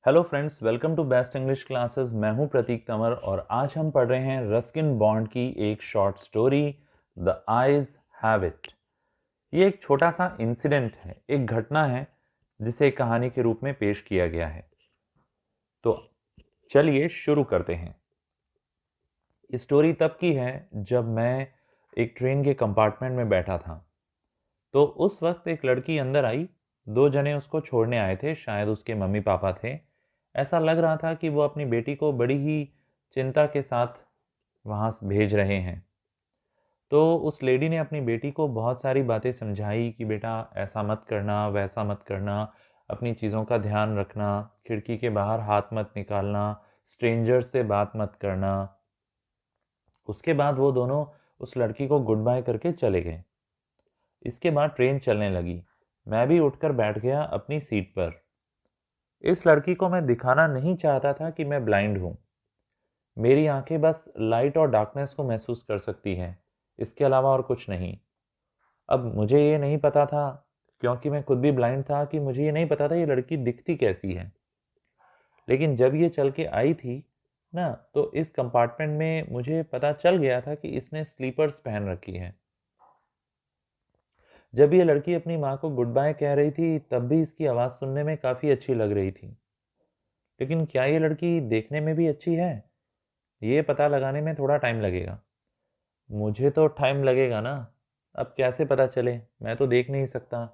Hello friends, welcome to best English classes. मैं हूं प्रतीक तंवर और आज हम पढ़ रहे हैं रस्किन बॉन्ड की एक short story the eyes have it. ये एक छोटा सा इंसिडेंट है, एक घटना है जिसे एक कहानी के रूप में पेश किया गया है। तो चलिए शुरू करते हैं। ये स्टोरी तब की है जब मैं एक ट्रेन के कंपार्टमेंट में बैठा था। तो उस वक्त एक लड़की अंदर आई। दो जने उसको छोड़ने आए थे, शायद उसके मम्मी पापा थे। ऐसा लग रहा था कि वो अपनी बेटी को बड़ी ही चिंता के साथ वहाँ भेज रहे हैं। तो उस लेडी ने अपनी बेटी को बहुत सारी बातें समझाई कि बेटा ऐसा मत करना, वैसा मत करना, अपनी चीज़ों का ध्यान रखना, खिड़की के बाहर हाथ मत निकालना, स्ट्रेंजर से बात मत करना। उसके बाद वो दोनों उस लड़की को गुड बाय करके चले गए। इसके बाद ट्रेन चलने लगी। मैं भी उठकर बैठ गया अपनी सीट पर। इस लड़की को मैं दिखाना नहीं चाहता था कि मैं ब्लाइंड हूँ। मेरी आंखें बस लाइट और डार्कनेस को महसूस कर सकती हैं, इसके अलावा और कुछ नहीं। अब मुझे ये नहीं पता था, क्योंकि मैं खुद भी ब्लाइंड था, कि मुझे ये नहीं पता था ये लड़की दिखती कैसी है। लेकिन जब ये चल के आई थी ना, तो इस कंपार्टमेंट में मुझे पता चल गया था कि इसने स्लीपर्स पहन रखी है। जब ये लड़की अपनी माँ को गुड बाय कह रही थी, तब भी इसकी आवाज़ सुनने में काफ़ी अच्छी लग रही थी। लेकिन क्या ये लड़की देखने में भी अच्छी है, ये पता लगाने में थोड़ा टाइम लगेगा। मुझे तो टाइम लगेगा ना, अब कैसे पता चले, मैं तो देख नहीं सकता।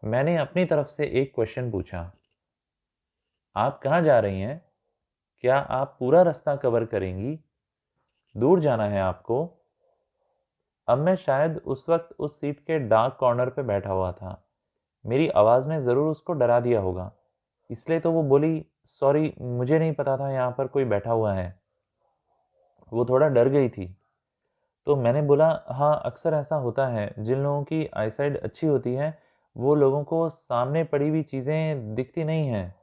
मैंने अपनी तरफ से एक क्वेश्चन पूछा, आप कहाँ जा रही हैं? क्या आप पूरा रास्ता कवर करेंगी? दूर जाना है आपको? अब मैं शायद उस वक्त उस सीट के डार्क कॉर्नर पे बैठा हुआ था। मेरी आवाज़ ने ज़रूर उसको डरा दिया होगा, इसलिए तो वो बोली, सॉरी, मुझे नहीं पता था यहाँ पर कोई बैठा हुआ है। वो थोड़ा डर गई थी। तो मैंने बोला, हाँ, अक्सर ऐसा होता है, जिन लोगों की आईसाइट अच्छी होती है वो लोगों को सामने पड़ी हुई चीज़ें दिखती नहीं हैं,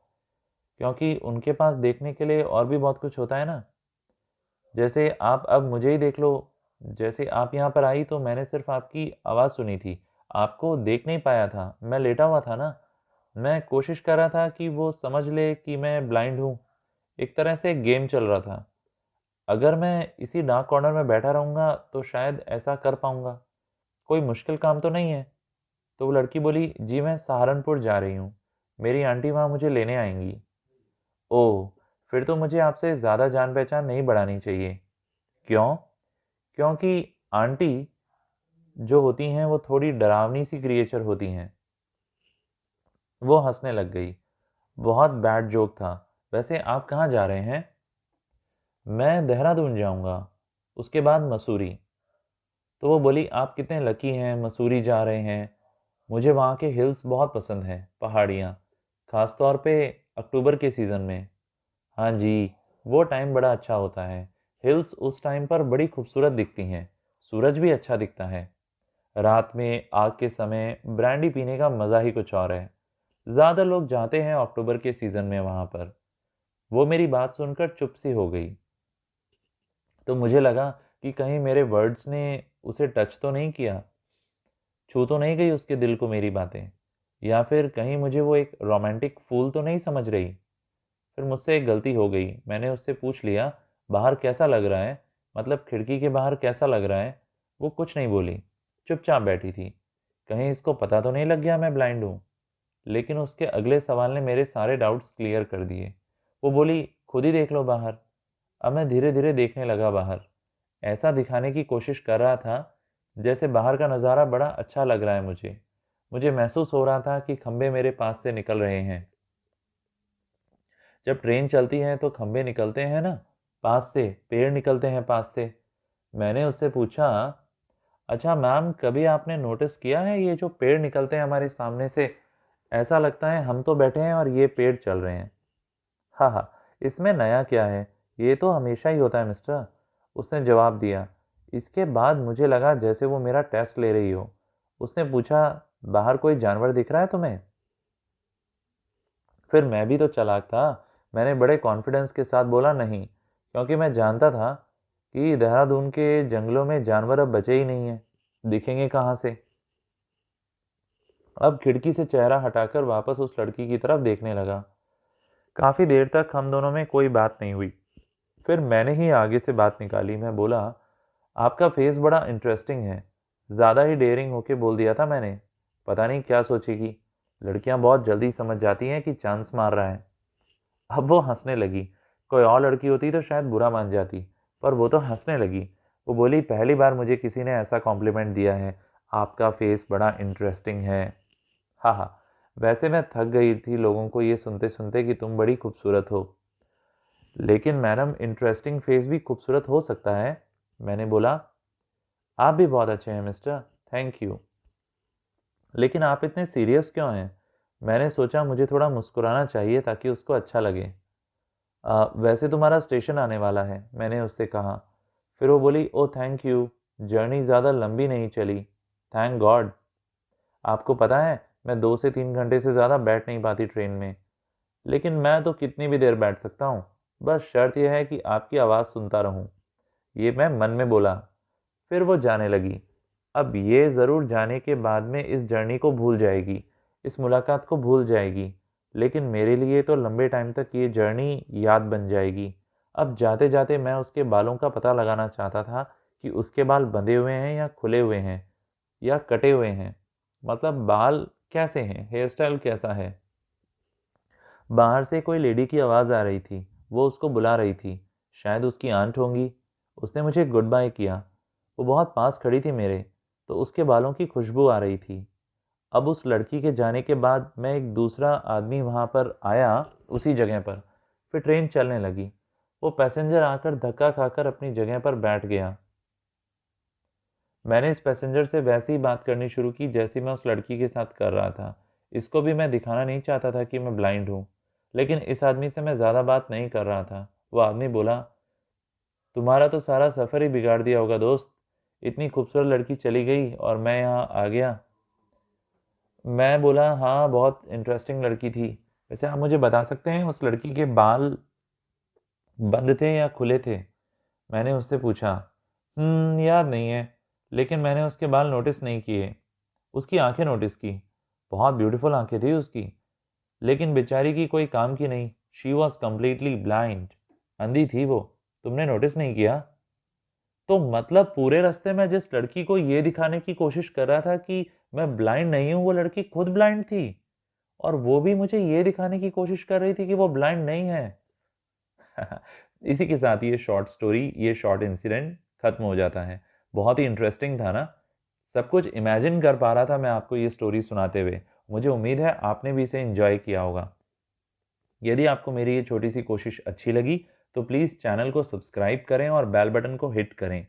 क्योंकि उनके पास देखने के लिए और भी बहुत कुछ होता है ना। जैसे आप अब मुझे ही देख लो। जैसे आप यहाँ पर आई तो मैंने सिर्फ आपकी आवाज़ सुनी थी, आपको देख नहीं पाया था, मैं लेटा हुआ था ना। मैं कोशिश कर रहा था कि वो समझ ले कि मैं ब्लाइंड हूँ। एक तरह से एक गेम चल रहा था। अगर मैं इसी डार्क कॉर्नर में बैठा रहूँगा तो शायद ऐसा कर पाऊँगा। कोई मुश्किल काम तो नहीं है। तो वो लड़की बोली, जी मैं सहारनपुर जा रही हूँ, मेरी आंटी वहाँ मुझे लेने आएंगी। ओह, फिर तो मुझे आपसे ज़्यादा जान पहचान नहीं बढ़ानी चाहिए। क्यों? क्योंकि आंटी जो होती हैं वो थोड़ी डरावनी सी क्रिएचर होती हैं। वो हंसने लग गई। बहुत बैड जोक था। वैसे आप कहाँ जा रहे हैं? मैं देहरादून जाऊँगा, उसके बाद मसूरी। तो वो बोली, आप कितने लकी हैं, मसूरी जा रहे हैं। मुझे वहाँ के हिल्स बहुत पसंद हैं, पहाड़ियाँ, ख़ास तौर पे अक्टूबर के सीज़न में। हाँ जी, वो टाइम बड़ा अच्छा होता है। हिल्स उस टाइम पर बड़ी खूबसूरत दिखती हैं। सूरज भी अच्छा दिखता है। रात में आग के समय ब्रांडी पीने का मज़ा ही कुछ और है। ज़्यादा लोग जाते हैं अक्टूबर के सीज़न में वहाँ पर। वो मेरी बात सुनकर चुप सी हो गई। तो मुझे लगा कि कहीं मेरे वर्ड्स ने उसे टच तो नहीं किया, छू तो नहीं गई उसके दिल को मेरी बातें, या फिर कहीं मुझे वो एक रोमांटिक फूल तो नहीं समझ रही। फिर मुझसे एक गलती हो गई। मैंने उससे पूछ लिया, बाहर कैसा लग रहा है, मतलब खिड़की के बाहर कैसा लग रहा है। वो कुछ नहीं बोली, चुपचाप बैठी थी। कहीं इसको पता तो नहीं लग गया मैं ब्लाइंड हूँ। लेकिन उसके अगले सवाल ने मेरे सारे डाउट्स क्लियर कर दिए। वो बोली, खुद ही देख लो बाहर। अब मैं धीरे धीरे देखने लगा बाहर। ऐसा दिखाने की कोशिश कर रहा था जैसे बाहर का नज़ारा बड़ा अच्छा लग रहा है मुझे। मुझे महसूस हो रहा था कि खंबे मेरे पास से निकल रहे हैं। जब ट्रेन चलती है तो खंबे निकलते हैं ना, पास से पेड़ निकलते हैं पास से। मैंने उससे पूछा, अच्छा मैम, कभी आपने नोटिस किया है ये जो पेड़ निकलते हैं हमारे सामने से, ऐसा लगता है हम तो बैठे हैं और ये पेड़ चल रहे हैं। हाँ हाँ, इसमें नया क्या है, ये तो हमेशा ही होता है मिस्टर, उसने जवाब दिया। इसके बाद मुझे लगा जैसे वो मेरा टेस्ट ले रही हो। उसने पूछा, बाहर कोई जानवर दिख रहा है तुम्हें? फिर मैं भी तो चालाक था। मैंने बड़े कॉन्फिडेंस के साथ बोला, नहीं, क्योंकि मैं जानता था कि देहरादून के जंगलों में जानवर अब बचे ही नहीं हैं, दिखेंगे कहाँ से। अब खिड़की से चेहरा हटाकर वापस उस लड़की की तरफ देखने लगा। काफ़ी देर तक हम दोनों में कोई बात नहीं हुई। फिर मैंने ही आगे से बात निकाली। मैं बोला, आपका फेस बड़ा इंटरेस्टिंग है। ज़्यादा ही डेयरिंग होके बोल दिया था मैंने। पता नहीं क्या सोचेगी। लड़कियां बहुत जल्दी समझ जाती हैं कि चांस मार रहा है। अब वो हंसने लगी। कोई और लड़की होती तो शायद बुरा मान जाती, पर वो तो हंसने लगी। वो बोली, पहली बार मुझे किसी ने ऐसा कॉम्प्लीमेंट दिया है। आपका फेस बड़ा इंटरेस्टिंग है। हाँ हाँ, वैसे मैं थक गई थी लोगों को ये सुनते सुनते कि तुम बड़ी खूबसूरत हो। लेकिन मैडम, इंटरेस्टिंग फेस भी खूबसूरत हो सकता है। मैंने बोला, आप भी बहुत अच्छे हैं मिस्टर, थैंक यू। लेकिन आप इतने सीरियस क्यों हैं? मैंने सोचा मुझे थोड़ा मुस्कुराना चाहिए ताकि उसको अच्छा लगे। वैसे तुम्हारा स्टेशन आने वाला है, मैंने उससे कहा। फिर वो बोली, ओ थैंक यू, जर्नी ज़्यादा लंबी नहीं चली, थैंक गॉड। आपको पता है, मैं 2 से 3 घंटे से ज़्यादा बैठ नहीं पाती ट्रेन में। लेकिन मैं तो कितनी भी देर बैठ सकता हूँ, बस शर्त यह है कि आपकी आवाज़ सुनता रहूँ। ये मैं मन में बोला। फिर वो जाने लगी। अब ये ज़रूर जाने के बाद में इस जर्नी को भूल जाएगी, इस मुलाकात को भूल जाएगी। लेकिन मेरे लिए तो लंबे टाइम तक ये जर्नी याद बन जाएगी। अब जाते जाते मैं उसके बालों का पता लगाना चाहता था कि उसके बाल बंधे हुए हैं या खुले हुए हैं या कटे हुए हैं। मतलब बाल कैसे हैं, हेयर स्टाइल कैसा है। बाहर से कोई लेडी की आवाज़ आ रही थी। वो उसको बुला रही थी। शायद उसकी आंट होंगी। उसने मुझे गुड बाय किया। वो बहुत पास खड़ी थी मेरे, तो उसके बालों की खुशबू आ रही थी। अब उस लड़की के जाने के बाद मैं एक दूसरा आदमी वहाँ पर आया, उसी जगह पर। फिर ट्रेन चलने लगी। वो पैसेंजर आकर धक्का खाकर अपनी जगह पर बैठ गया। मैंने इस पैसेंजर से वैसी ही बात करनी शुरू की जैसी मैं उस लड़की के साथ कर रहा था। इसको भी मैं दिखाना नहीं चाहता था कि मैं ब्लाइंड हूँ। लेकिन इस आदमी से मैं ज़्यादा बात नहीं कर रहा था। वो आदमी बोला, तुम्हारा तो सारा सफ़र ही बिगाड़ दिया होगा दोस्त। इतनी खूबसूरत लड़की चली गई और मैं यहाँ आ गया। मैं बोला, हाँ बहुत इंटरेस्टिंग लड़की थी। वैसे आप मुझे बता सकते हैं उस लड़की के बाल बंद थे या खुले थे? मैंने उससे पूछा। याद नहीं है, लेकिन मैंने उसके बाल नोटिस नहीं किए। उसकी आंखें नोटिस की। बहुत ब्यूटीफुल आंखें थी उसकी। लेकिन बेचारी की कोई काम की नहीं। She was completely blind. अंधी थी वो। तुमने नोटिस नहीं किया? तो मतलब पूरे रास्ते में जिस लड़की को ये दिखाने की कोशिश कर रहा था कि मैं ब्लाइंड नहीं हूं, वो लड़की खुद ब्लाइंड थी। और वो भी मुझे ये दिखाने की कोशिश कर रही थी कि वो ब्लाइंड नहीं है। इसी के साथ ये शॉर्ट स्टोरी, ये शॉर्ट इंसिडेंट खत्म हो जाता है। बहुत ही इंटरेस्टिंग था ना? सब कुछ इमेजिन कर पा रहा था मैं आपको ये स्टोरी सुनाते हुए। मुझे उम्मीद है आपने भी इसे एंजॉय किया होगा। यदि आपको मेरी ये छोटी सी कोशिश अच्छी लगी तो प्लीज़ चैनल को सब्सक्राइब करें और बेल बटन को हिट करें।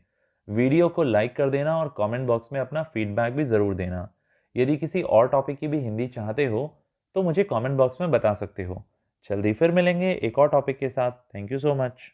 वीडियो को लाइक कर देना और कमेंट बॉक्स में अपना फीडबैक भी ज़रूर देना। यदि किसी और टॉपिक की भी हिंदी चाहते हो तो मुझे कमेंट बॉक्स में बता सकते हो। जल्दी फिर मिलेंगे एक और टॉपिक के साथ। Thank you so much.